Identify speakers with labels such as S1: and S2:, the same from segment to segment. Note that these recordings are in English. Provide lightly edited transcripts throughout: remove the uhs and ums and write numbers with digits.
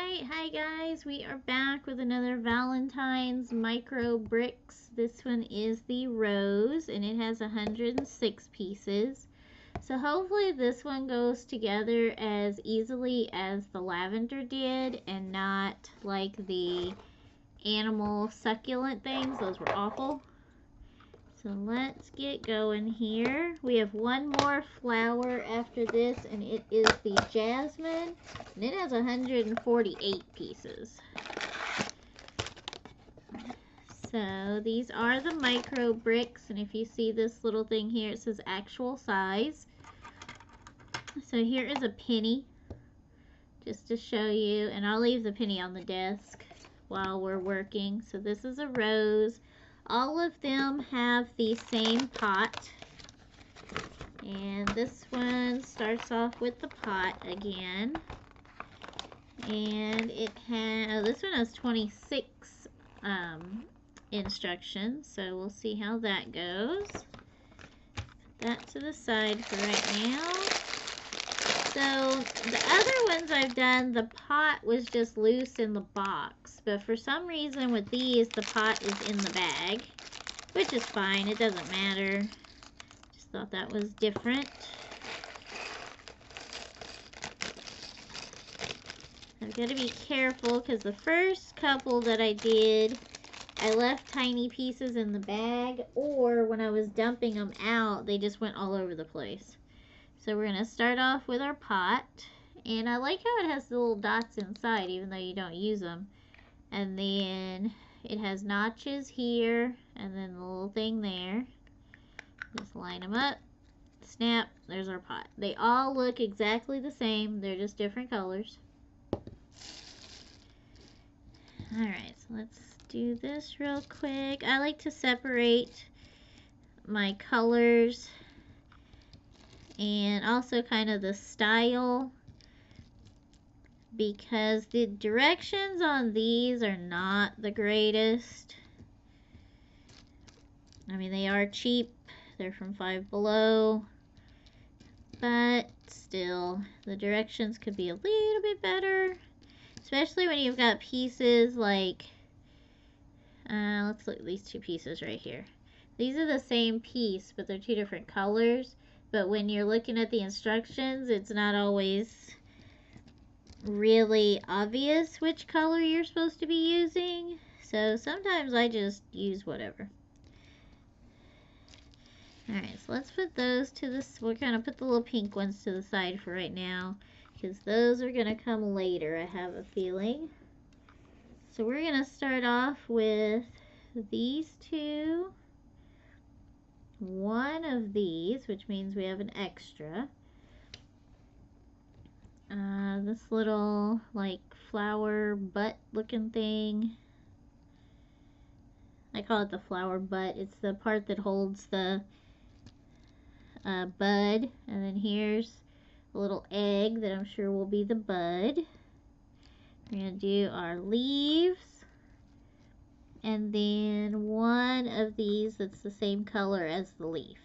S1: Hi guys, we are back with another Valentine's micro bricks. This one is the rose and it has 106 pieces. So hopefully this one goes together as easily as the lavender did and not like the animal succulent things. Those were awful. So let's get going here. We have one more flower after this, and it is the jasmine, and it has 148 pieces. So these are the micro bricks, and if you see this little thing here, it says actual size. So here is a penny, just to show you, and I'll leave the penny on the desk while we're working. So this is a rose. All of them have the same pot, and this one starts off with the pot again, and it has, this one has 26 instructions, so we'll see how that goes. Put that to the side for right now. So the other ones I've done, the pot was just loose in the box, but for some reason with these, the pot is in the bag, which is fine, it doesn't matter. Just thought that was different. I've got to be careful because the first couple that I did, I left tiny pieces in the bag, or when I was dumping them out, they just went all over the place. So we're going to start off with our pot, and I like how it has the little dots inside even though you don't use them. And then it has notches here, and then the little thing there. Just line them up, snap, there's our pot. They all look exactly the same, they're just different colors. Alright, so let's do this real quick. I like to separate my colors and also kind of the style, because the directions on these are not the greatest. I mean, they are cheap, they're from Five Below, but still the directions could be a little bit better, especially when you've got pieces like let's look at these two pieces right here. These are the same piece, but they're two different colors. But when you're looking at the instructions, it's not always really obvious which color you're supposed to be using. So sometimes I just use whatever. Alright, so let's put those to this. We're going to put the little pink ones to the side for right now, because those are going to come later, I have a feeling. So we're going to start off with these two. One of these, which means we have an extra. This little like flower butt looking thing. I call it the flower butt. It's the part that holds the bud. And then here's a little egg that I'm sure will be the bud. We're going to do our leaves. And then one of these that's the same color as the leaf.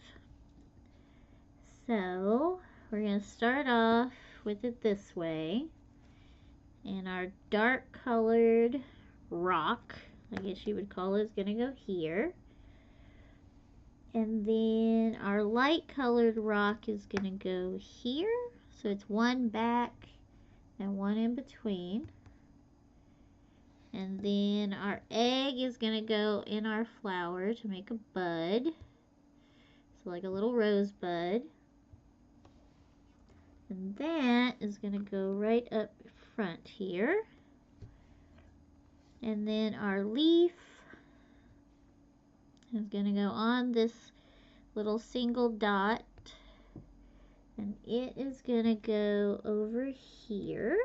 S1: So we're going to start off with it this way. And our dark colored rock, I guess you would call it, is going to go here. And then our light colored rock is going to go here. So it's one back and one in between. And then our egg is going to go in our flower to make a bud. So like a little rose bud. And that is going to go right up front here. And then our leaf is going to go on this little single dot. And it is going to go over here.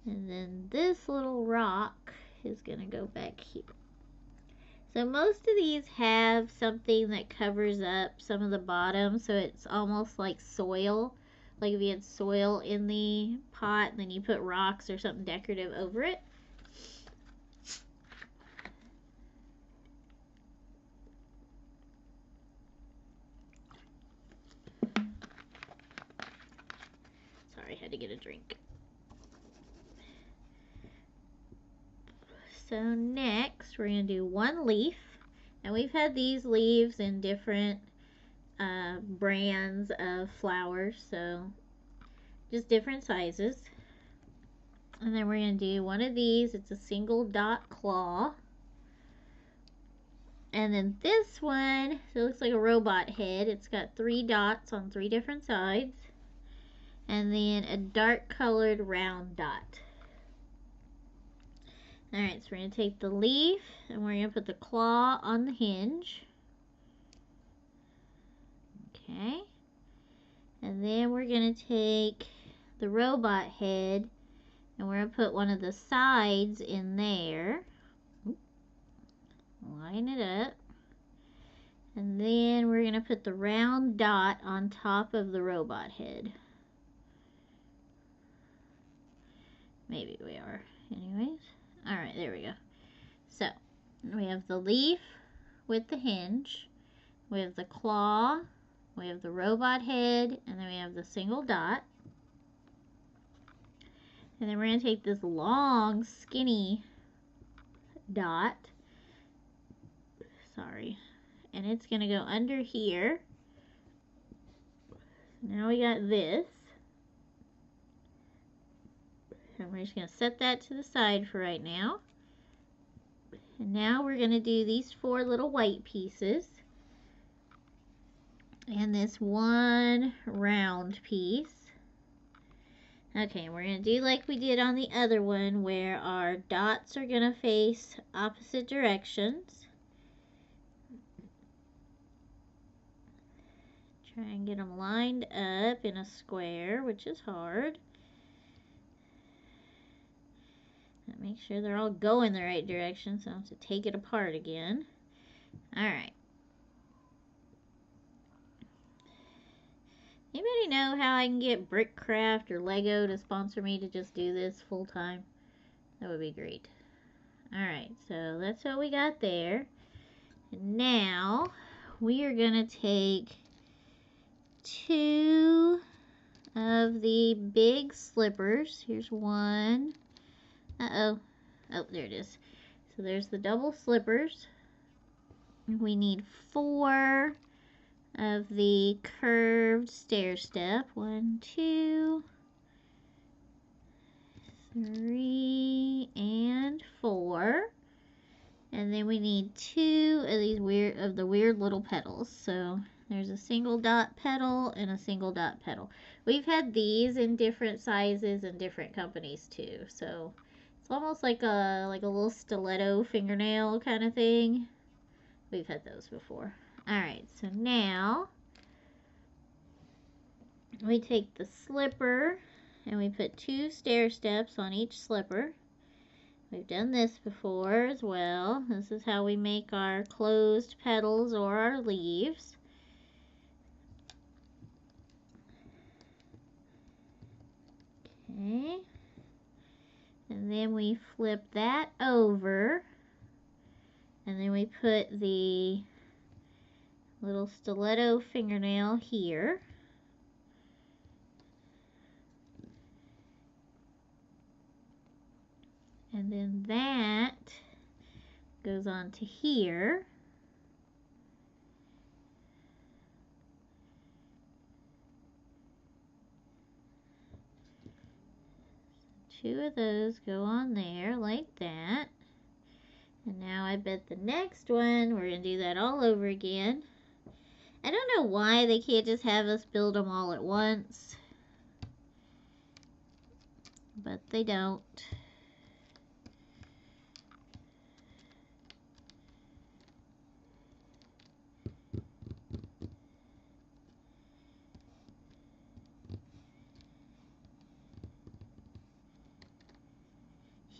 S1: And then this little rock is going to go back here. So most of these have something that covers up some of the bottom, so it's almost like soil. Like if you had soil in the pot and then you put rocks or something decorative over it. Sorry, I had to get a drink. So next, we're going to do one leaf. And we've had these leaves in different brands of flowers, so just different sizes. And then we're going to do one of these. It's a single dot claw. And then this one, so it looks like a robot head. It's got 3 dots on 3 different sides. And then a dark colored round dot. Alright, so we're going to take the leaf and we're going to put the claw on the hinge. Okay. And then we're going to take the robot head and we're going to put one of the sides in there. Line it up. And then we're going to put the round dot on top of the robot head. Maybe we are. Anyways. Alright, there we go. So, we have the leaf with the hinge. We have the claw. We have the robot head. And then we have the single dot. And then we're going to take this long, skinny dot. Sorry. And it's going to go under here. Now we got this. And we're just going to set that to the side for right now. And now we're going to do these 4 little white pieces. And this one round piece. Okay, we're going to do like we did on the other one, where our dots are going to face opposite directions. Try and get them lined up in a square, which is hard. And make sure they're all going the right direction, so I have to take it apart again. Alright. Anybody know how I can get Brickcraft or Lego to sponsor me to just do this full time? That would be great. Alright, so that's what we got there. And now we are going to take 2 of the big slippers. Here's one. Uh-oh. Oh, there it is. So there's the double slippers. We need 4 of the curved stair step. 1, 2, 3, and 4. And then we need 2 of these weird little petals. So there's a single dot petal and a single dot petal. We've had these in different sizes and different companies too. So it's almost like a little stiletto fingernail kind of thing. We've had those before. Alright, so now we take the slipper and we put 2 stair steps on each slipper. We've done this before as well. This is how we make our closed petals or our leaves. Okay. And then we flip that over. And then we put the little stiletto fingernail here. And then that goes on to here. Two of those go on there like that. And now I bet the next one, we're going to do that all over again. I don't know why they can't just have us build them all at once. But they don't.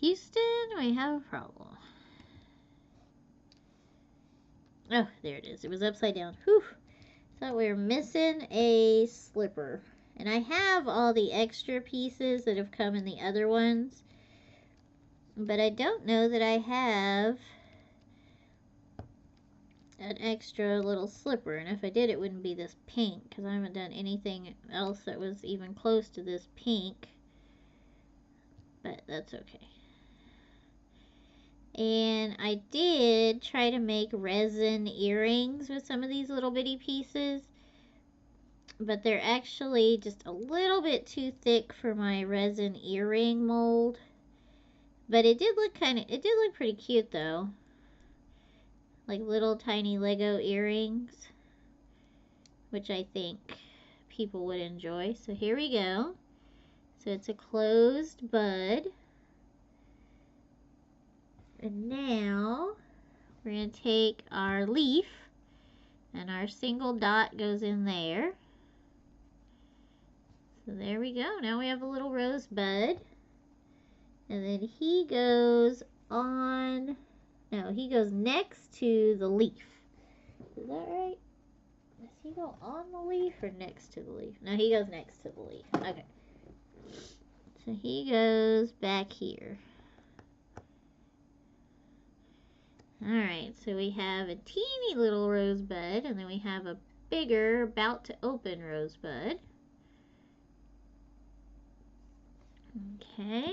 S1: Houston, we have a problem. Oh, there it is. It was upside down. Whew. Thought we were missing a slipper. And I have all the extra pieces that have come in the other ones. But I don't know that I have an extra little slipper, and if I did, it wouldn't be this pink, because I haven't done anything else that was even close to this pink, but that's okay. And I did try to make resin earrings with some of these little bitty pieces, but they're actually just a little bit too thick for my resin earring mold. But it did look pretty cute though. Like little tiny Lego earrings, which I think people would enjoy. So here we go. So it's a closed bud. And now we're going to take our leaf, and our single dot goes in there. So there we go. Now we have a little rose bud. And then he goes on, no, he goes next to the leaf. Is that right? Does he go on the leaf or next to the leaf? No, he goes next to the leaf. Okay. So he goes back here. Alright, so we have a teeny little rosebud, and then we have a bigger, about to open rosebud. Okay.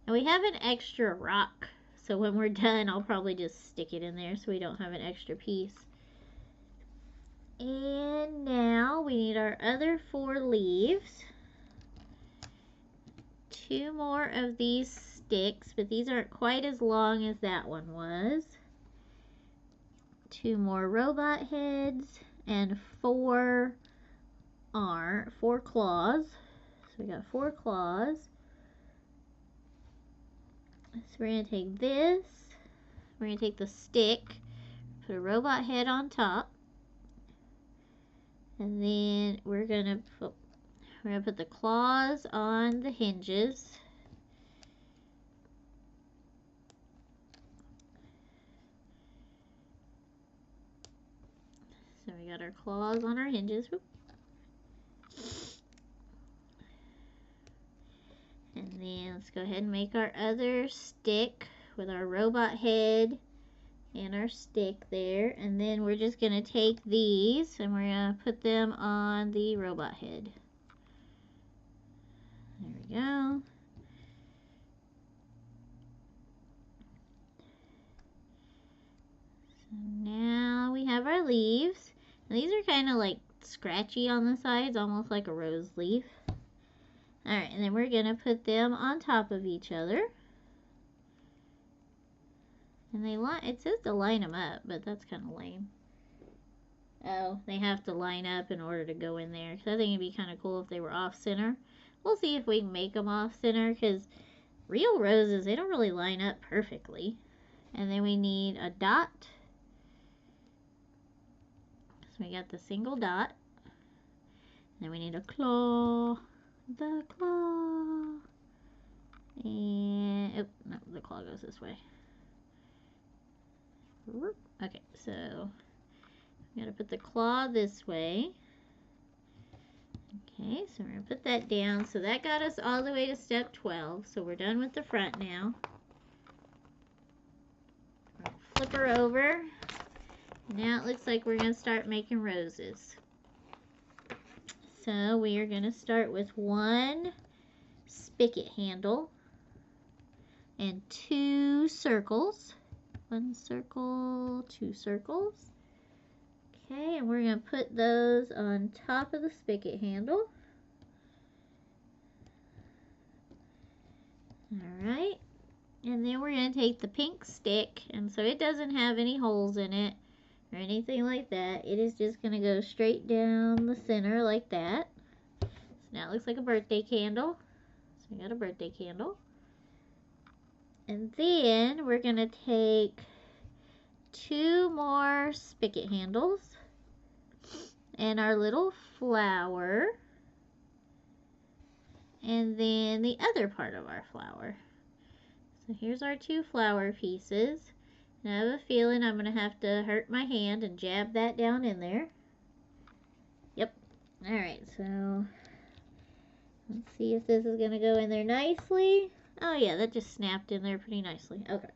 S1: And we have an extra rock, so when we're done, I'll probably just stick it in there so we don't have an extra piece. And now we need our other 4 leaves. 2 more of these sticks, but these aren't quite as long as that one was. 2 more robot heads and 4 claws. So we got 4 claws. So we're going to take this. We're going to take the stick, put a robot head on top, and then we're going to put the claws on the hinges. So we got our claws on our hinges. Whoop. And then let's go ahead and make our other stick with our robot head and our stick there. And then we're just going to take these and we're going to put them on the robot head. There we go. So now we have our leaves. And these are kind of like scratchy on the sides, almost like a rose leaf. Alright, and then we're going to put them on top of each other. And it says to line them up, but that's kind of lame. Oh, they have to line up in order to go in there. Because I think it'd be kind of cool if they were off-center. We'll see if we can make them off-center, because real roses, they don't really line up perfectly. And then we need a dot. So we got the single dot. Then we need a claw. The claw. And, oh, no, the claw goes this way. Okay, so we gotta put the claw this way. Okay, so we're gonna put that down. So that got us all the way to step 12. So we're done with the front now. Flip her over. Now it looks like we're gonna start making roses. So we are gonna start with 1 spigot handle and 2 circles. 1 circle, 2 circles. Okay, and we're going to put those on top of the spigot handle. Alright, and then we're going to take the pink stick, and so it doesn't have any holes in it or anything like that. It is just going to go straight down the center like that. So now it looks like a birthday candle. So we got a birthday candle. And then we're going to take 2 more spigot handles and our little flower, and then the other part of our flower. So here's our 2 flower pieces. And I have a feeling I'm going to have to hurt my hand and jab that down in there. Yep. Alright, so let's see if this is going to go in there nicely. Oh yeah, that just snapped in there pretty nicely. Okay.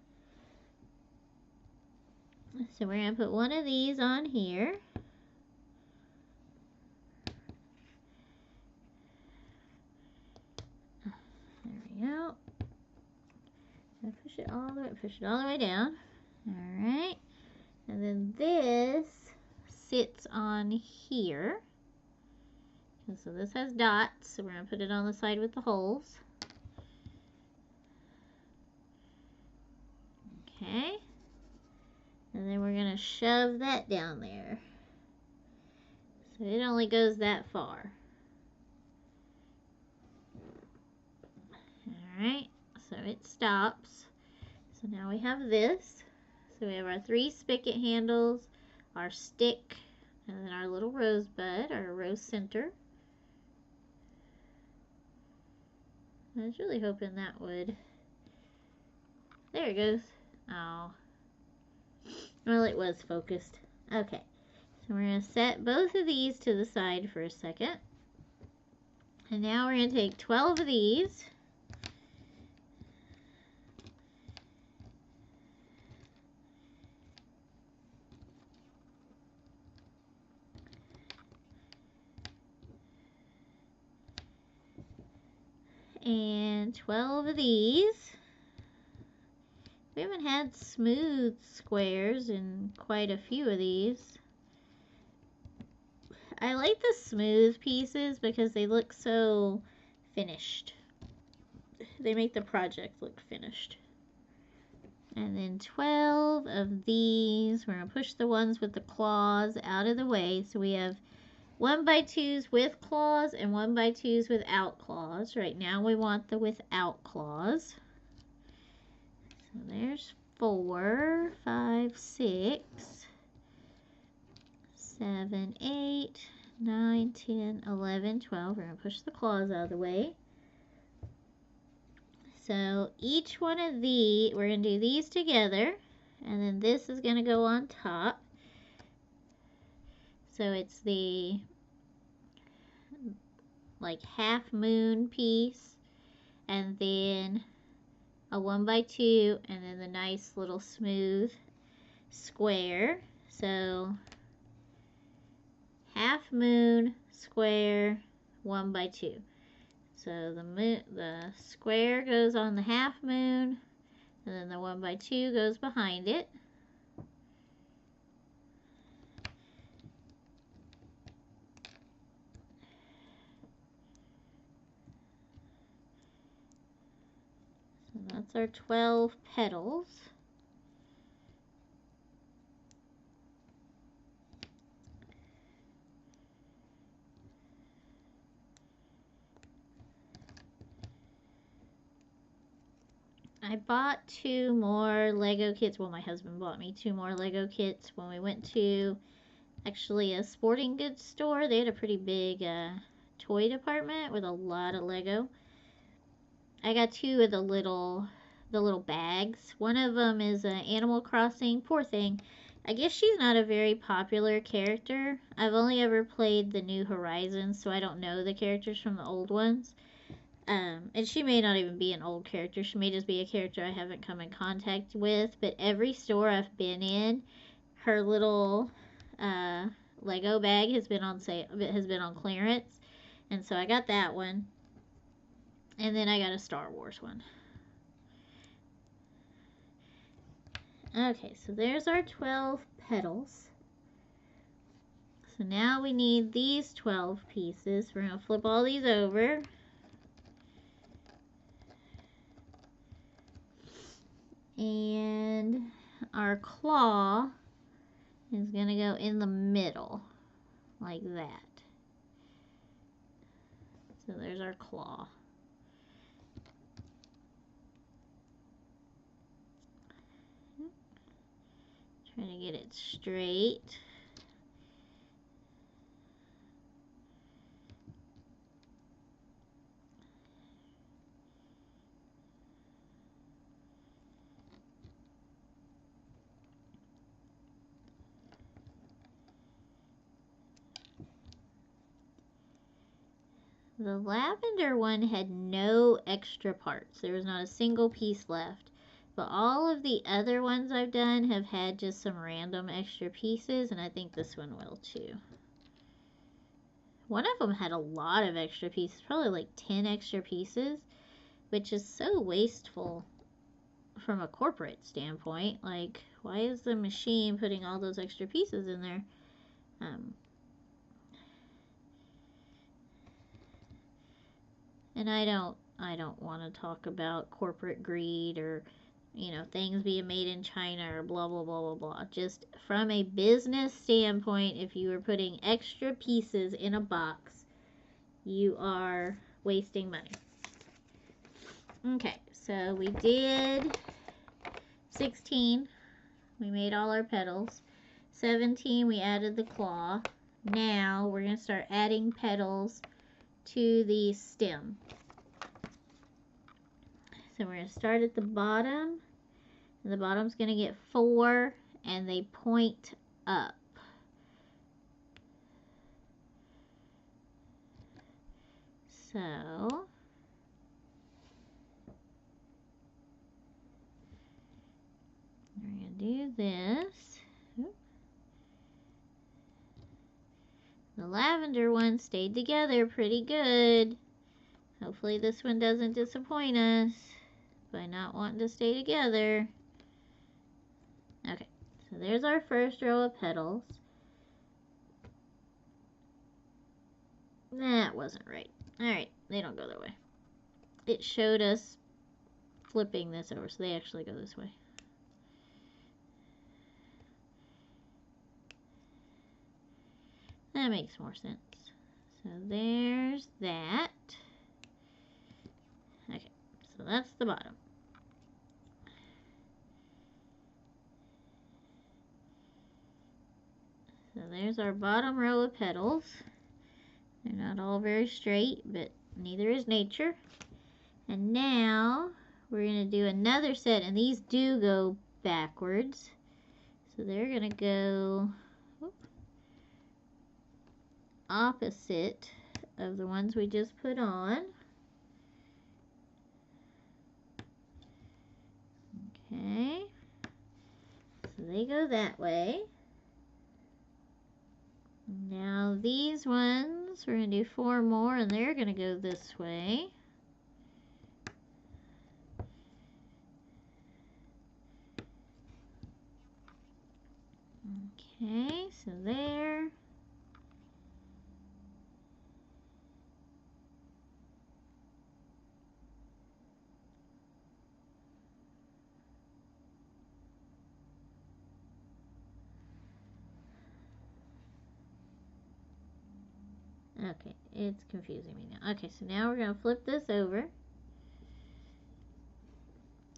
S1: So we're going to put one of these on here. There we go. Push it all the way down. All right. And then this sits on here. And so this has dots, so we're going to put it on the side with the holes. Okay. And then we're going to shove that down there. So it only goes that far. Alright, so it stops. So now we have this. So we have our 3 spigot handles, our stick, and then our little rosebud, our rose center. I was really hoping that would... There it goes. Oh. Well, it was focused. Okay. So we're going to set both of these to the side for a second. And now we're going to take 12 of these. And 12 of these. We haven't had smooth squares in quite a few of these. I like the smooth pieces because they look so finished. They make the project look finished. And then 12 of these. We're going to push the ones with the claws out of the way. So we have 1x2s with claws and 1x2s without claws. Right now we want the without claws. So there's 4, 5, 6, 7, 8, 9, 10, 11, 12. We're going to push the claws out of the way. So each one of these, we're going to do these together. And then this is going to go on top. So it's the like half moon piece. And then a 1x2, and then the nice little smooth square. So half moon, square, 1x2. So the square goes on the half moon, and then the 1x2 goes behind it. That's our 12 petals. I bought 2 more Lego kits. Well, my husband bought me 2 more Lego kits when we went to actually a sporting goods store. They had a pretty big toy department with a lot of Lego. I got 2 of the little bags. One of them is Animal Crossing. Poor thing. I guess she's not a very popular character. I've only ever played the New Horizons, so I don't know the characters from the old ones. And she may not even be an old character. She may just be a character I haven't come in contact with. But every store I've been in, her little Lego bag has been on sale. Has been on clearance, and so I got that one. And then I got a Star Wars one. Okay, so there's our 12 petals. So now we need these 12 pieces. We're going to flip all these over. And our claw is going to go in the middle, like that. So there's our claw. Trying to get it straight. The lavender one had no extra parts. There was not a single piece left. but all of the other ones I've done have had just some random extra pieces, and I think this one will too. One of them had a lot of extra pieces, probably like 10 extra pieces, which is so wasteful from a corporate standpoint. Like, why is the machine putting all those extra pieces in there? And I don't want to talk about corporate greed or, you know, things being made in China or blah, blah, blah, blah, blah. Just from a business standpoint, if you are putting extra pieces in a box, you are wasting money. Okay, so we did 16. We made all our petals. 17, we added the claw. Now we're going to start adding petals to the stem. So we're going to start at the bottom. And the bottom's going to get 4, and they point up. So we're going to do this. The lavender one stayed together pretty good. Hopefully this one doesn't disappoint us by not wanting to stay together. Okay, so there's our first row of petals. That wasn't right. Alright, they don't go that way. It showed us flipping this over, so they actually go this way. That makes more sense. So there's that. Okay, so that's the bottom. So there's our bottom row of petals. They're not all very straight, but neither is nature. And now we're going to do another set, and these do go backwards. So they're going to go opposite of the ones we just put on. Okay, so they go that way. Now these ones, we're going to do 4 more, and they're going to go this way. Okay, so there. Okay, it's confusing me now. Okay, so now we're going to flip this over.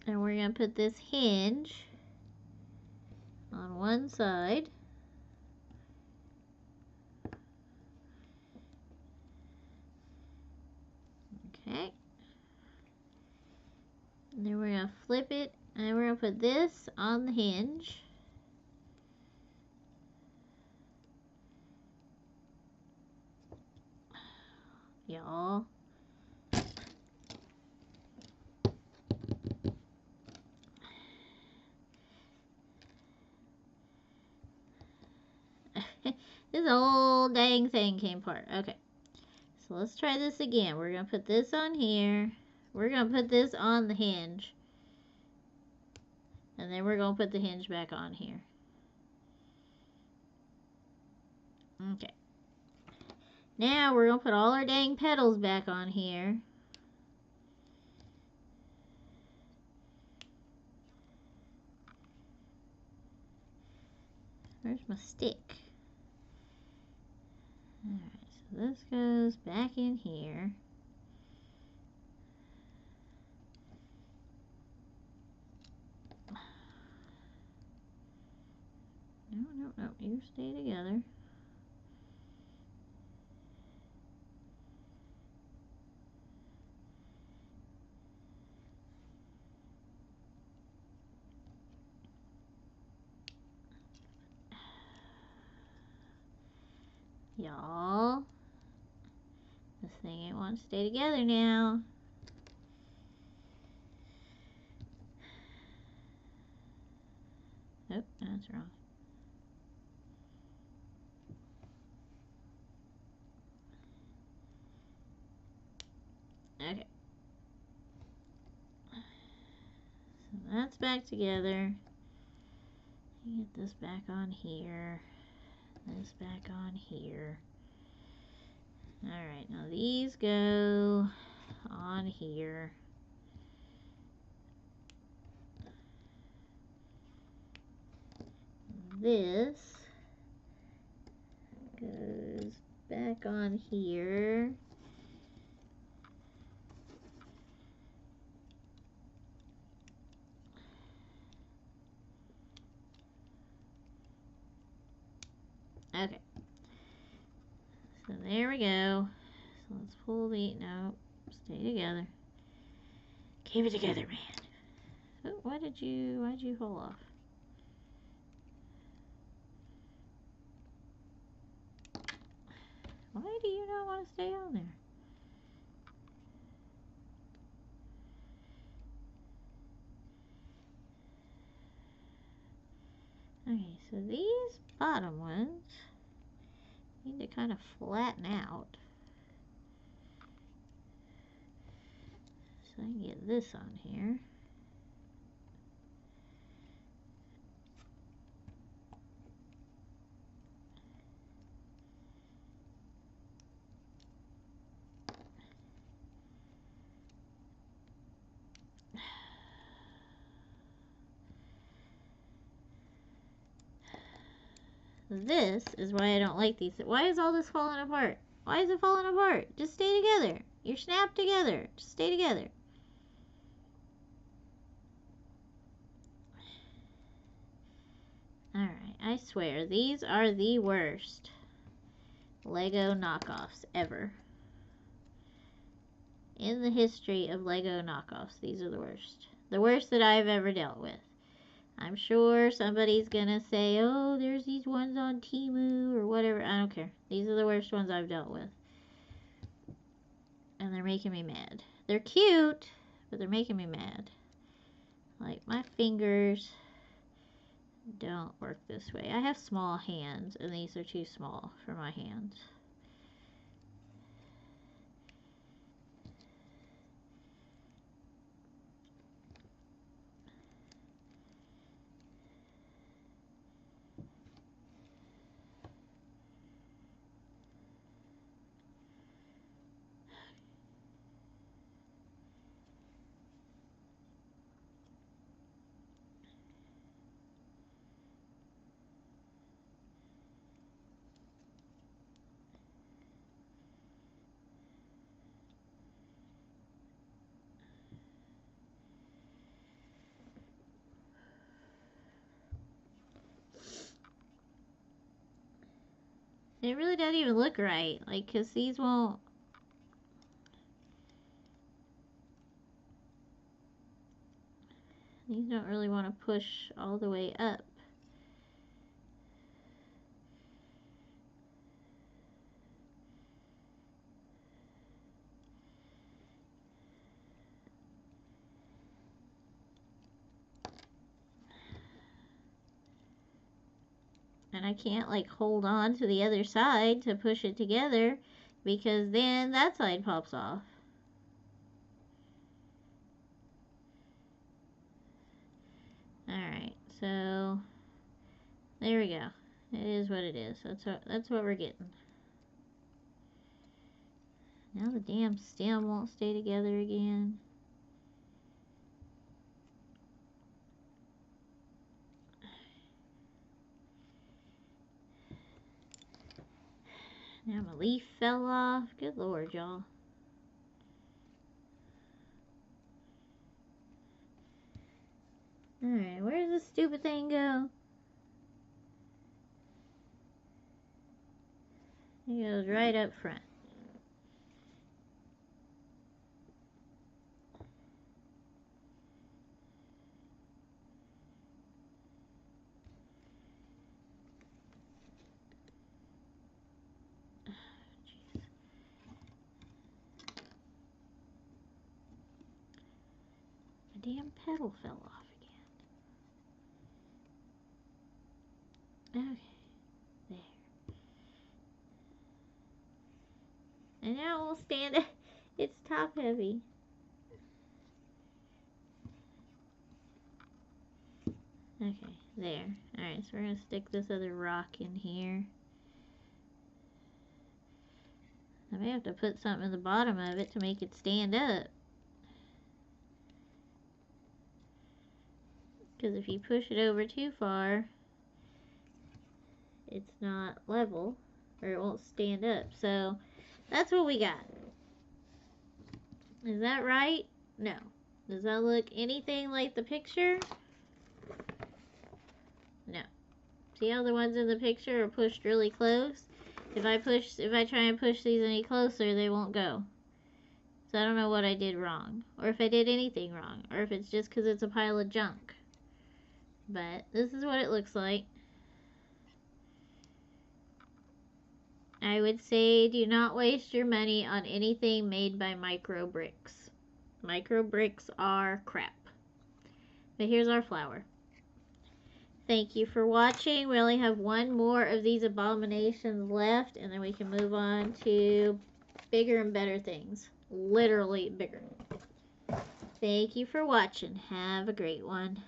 S1: And we're going to put this hinge on one side. Okay. And then we're going to flip it, and we're going to put this on the hinge. Y'all. This whole dang thing came apart. Okay. So let's try this again. We're going to put this on here. We're going to put this on the hinge. And then we're going to put the hinge back on here. Okay. Now we're going to put all our dang petals back on here. Where's my stick? Alright, so this goes back in here. No, you stay together. Y'all, this thing ain't want to stay together now. What's wrong? Okay. So that's back together. Get this back on here. This back on here. Alright, now these go on here. This goes back on here. Okay. So there we go. So let's pull the, no, stay together. Keep it together, man. Oh, why'd you fall off? Why do you not want to stay on there? Okay, so these bottom ones need to kind of flatten out. So I can get this on here. This is why I don't like these. Why is all this falling apart? Why is it falling apart? Just stay together. You're snapped together. Just stay together. Alright, I swear, these are the worst Lego knockoffs ever. In the history of Lego knockoffs, these are the worst. The worst that I've ever dealt with. I'm sure somebody's gonna say, oh, there's these ones on Temu or whatever. I don't care. These are the worst ones I've dealt with. And they're making me mad. They're cute, but they're making me mad. Like, my fingers don't work this way. I have small hands, and these are too small for my hands. It really doesn't even look right, like, because these won't. These don't really want to push all the way up. And I can't, like, hold on to the other side to push it together, because then that side pops off. Alright, so there we go. It is what it is. That's what we're getting. Now the damn stem won't stay together again. Now my leaf fell off. Good lord, y'all. Alright, where does this stupid thing go? It goes right up front. My damn pedal fell off again. Okay, there. And now we'll stand it. It's top heavy. Okay, there. Alright, so we're going to stick this other rock in here. I may have to put something in the bottom of it to make it stand up. Because if you push it over too far, it's not level, or it won't stand up. So, that's what we got. Is that right? No. Does that look anything like the picture? No. See how the ones in the picture are pushed really close? If I try and push these any closer, they won't go. So I don't know what I did wrong, or if I did anything wrong, or if it's just because it's a pile of junk. But this is what it looks like. I would say do not waste your money on anything made by Micro Brix. Micro Brix are crap. But here's our flower. Thank you for watching. We only have one more of these abominations left, and then we can move on to bigger and better things. Literally bigger. Thank you for watching. Have a great one.